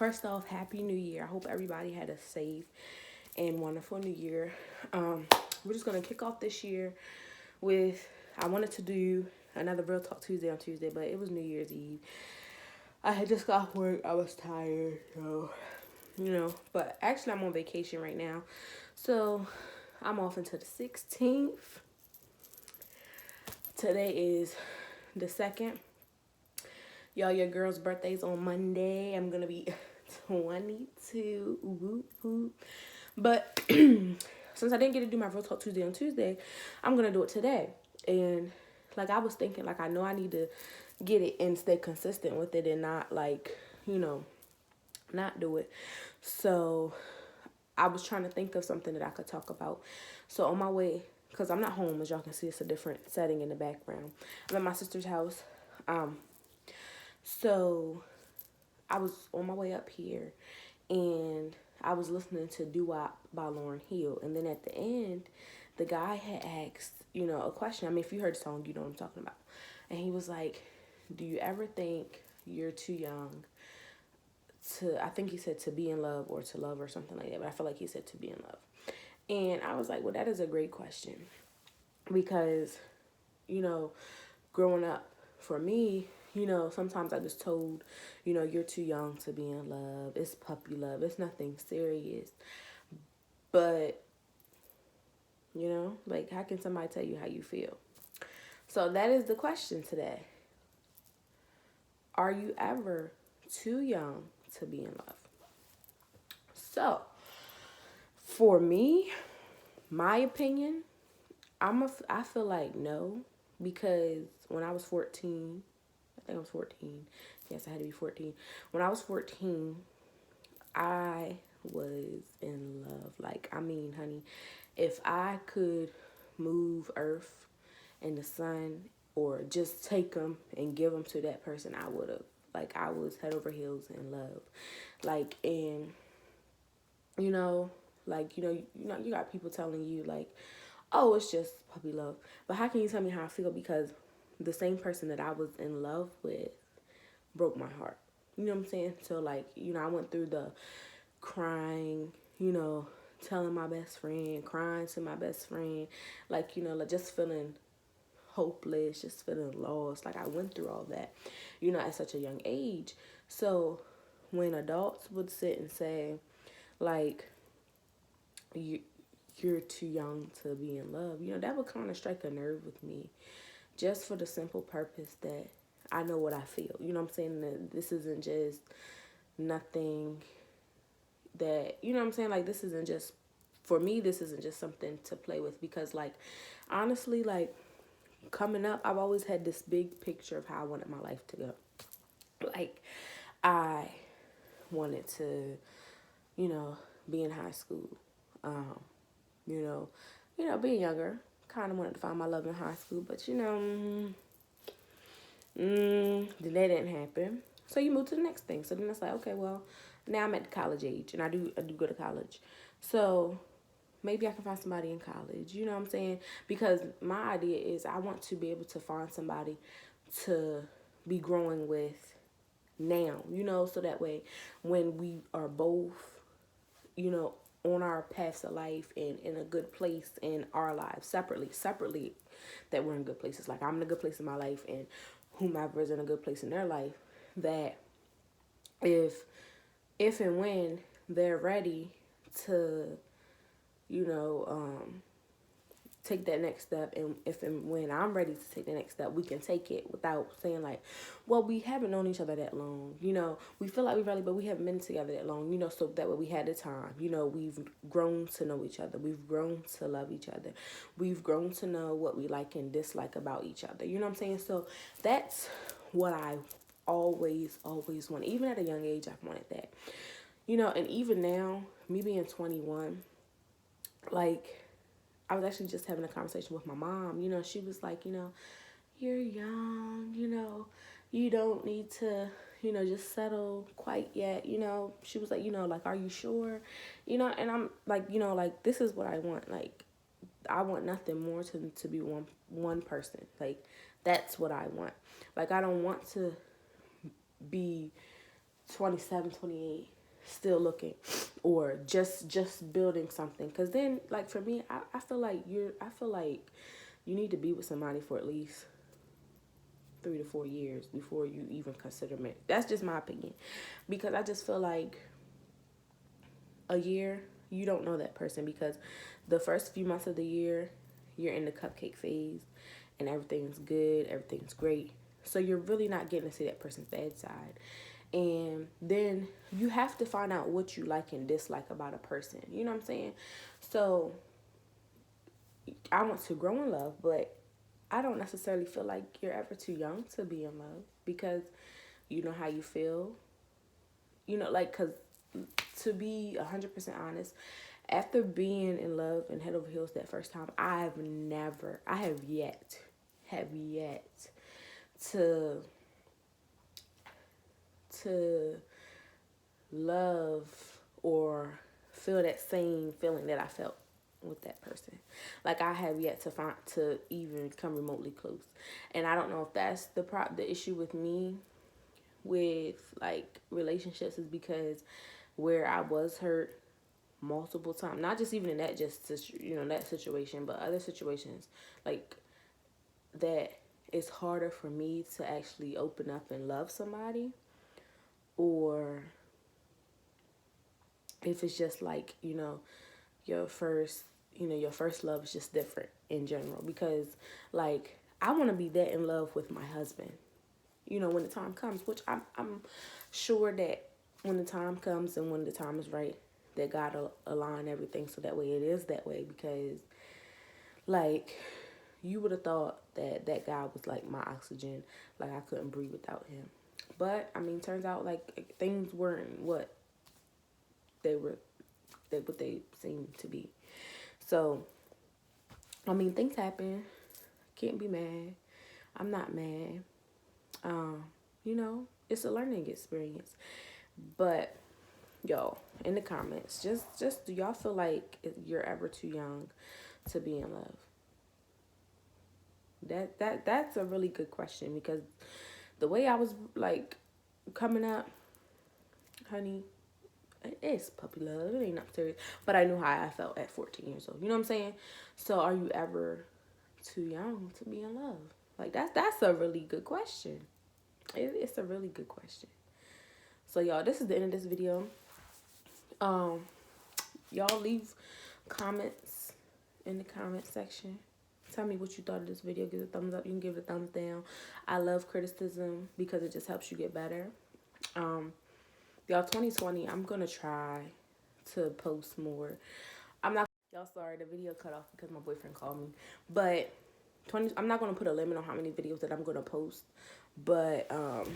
first off, Happy New Year. I hope everybody had a safe and wonderful New Year. We're just going to kick off this year with, I wanted to do another Real Talk Tuesday on Tuesday, but it was New Year's Eve. I had just got off work. I was tired, so, but actually I'm on vacation right now. So I'm off until the 16th. Today is the 2nd. Y'all, your girl's birthday's on Monday. I'm going to be 22. Whoop, whoop. But since I didn't get to do my Real Talk Tuesday on Tuesday, I'm going to do it today. And I was thinking, I know I need to get it and stay consistent with it and not not do it. So I was trying to think of something that I could talk about. So on my way, because I'm not home, as y'all can see, it's a different setting in the background. I'm at my sister's house. So I was on my way up here and I was listening to Doo-Wop by Lauryn Hill. And then at the end, the guy had asked, a question. I mean, if you heard the song, you know what I'm talking about. And he was like, do you ever think you're too young I think he said to be in love or to love or something like that. But I feel like he said to be in love. And I was like, well, that is a great question. Because, growing up, for me, sometimes I was told, you're too young to be in love. It's puppy love. It's nothing serious. But, how can somebody tell you how you feel? So that is the question today. Are you ever too young to be in love? So, for me, my opinion, I feel like no, because when I was 14, I think I was 14. Yes, I had to be 14. When I was 14, I was in love. Honey, if I could move Earth and the sun or just take them and give them to that person, I would have. I was head over heels in love. And, you got people telling you, oh, it's just puppy love. But how can you tell me how I feel? Because the same person that I was in love with broke my heart. You know what I'm saying? So, I went through the crying, telling my best friend, crying to my best friend, just feeling hopeless, just feeling lost. I went through all that, at such a young age. So when adults would sit and say, you're too young to be in love, that would kind of strike a nerve with me, just for the simple purpose that I know what I feel. You know what I'm saying? That this isn't just nothing that, you know what I'm saying? This isn't just, for me, this isn't just something to play with. Because, honestly, coming up, I've always had this big picture of how I wanted my life to go. I wanted to, be in high school. Being younger, kind of wanted to find my love in high school, but then that didn't happen. So you move to the next thing. So then it's okay, well, now I'm at the college age, and I do go to college. So maybe I can find somebody in college. You know what I'm saying? Because my idea is I want to be able to find somebody to be growing with now, so that way when we are both, on our paths of life and in a good place in our lives, separately, that we're in good places. I'm in a good place in my life, and whomever is in a good place in their life, that if and when they're ready to, take that next step, and if and when I'm ready to take the next step, we can take it without saying well, we haven't known each other that long, we feel like we're ready, but we haven't been together that long, so that way we had the time, we've grown to know each other, we've grown to love each other, we've grown to know what we like and dislike about each other, you know what I'm saying? So that's what I always want. Even at a young age, I've wanted that, and even now, me being 21, I was actually just having a conversation with my mom. She was like, you're young, you don't need to, just settle quite yet. She was like, are you sure? And I'm this is what I want. I want nothing more to be one person. That's what I want. I don't want to be 27, 28 still looking, or just building something. Because then, like, for me, I feel like you need to be with somebody for at least 3 to 4 years before you even consider marriage. That's just my opinion, because I just feel like a year, you don't know that person, because the first few months of the year, you're in the cupcake phase and everything's good, everything's great. So you're really not getting to see that person's bad side. And then you have to find out what you like and dislike about a person. You know what I'm saying? So I want to grow in love, but I don't necessarily feel like you're ever too young to be in love, because you know how you feel. You know, like, because to be 100% honest, after being in love and head over heels that first time, I have yet to to love or feel that same feeling that I felt with that person. Like, I have yet to even come remotely close. And I don't know if that's the issue with me with, like, relationships, is because where I was hurt multiple times, not just even in that, that situation, but other situations, like, that it's harder for me to actually open up and love somebody, or if it's just like, your first your first love is just different in general. Because, like, I want to be that in love with my husband, when the time comes, which I'm sure that when the time comes and when the time is right, that God will align everything so that way it is that way. Because, like, you would have thought that guy was like my oxygen, like I couldn't breathe without him. But I mean, turns out, like, things weren't what they were, what they seemed to be. So, I mean, things happen. Can't be mad. I'm not mad. It's a learning experience. But, yo, in the comments, just do y'all feel like you're ever too young to be in love? That's a really good question, because the way I was, like, coming up, honey, it's puppy love. It ain't not serious. But I knew how I felt at 14 years old. You know what I'm saying? So are you ever too young to be in love? Like, that's a really good question. It's a really good question. So, y'all, this is the end of this video. Y'all leave comments in the comment section. Tell me what you thought of this video. Give it a thumbs up. You can give it a thumbs down. I love criticism because it just helps you get better. Y'all, 2020, I'm going to try to post more. Y'all, sorry, the video cut off because my boyfriend called me. But I'm not going to put a limit on how many videos that I'm going to post. But I'm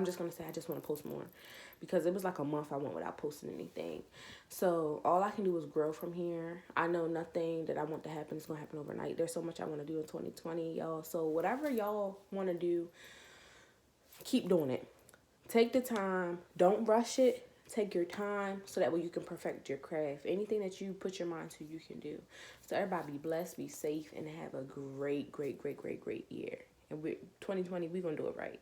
just going to say I just want to post more. Because it was like a month I went without posting anything. So all I can do is grow from here. I know nothing that I want to happen is going to happen overnight. There's so much I want to do in 2020, y'all. So whatever y'all want to do, keep doing it. Take the time. Don't rush it. Take your time so that way you can perfect your craft. Anything that you put your mind to, you can do. So everybody be blessed, be safe, and have a great, great, great, great, great year. And 2020, we're going to do it right.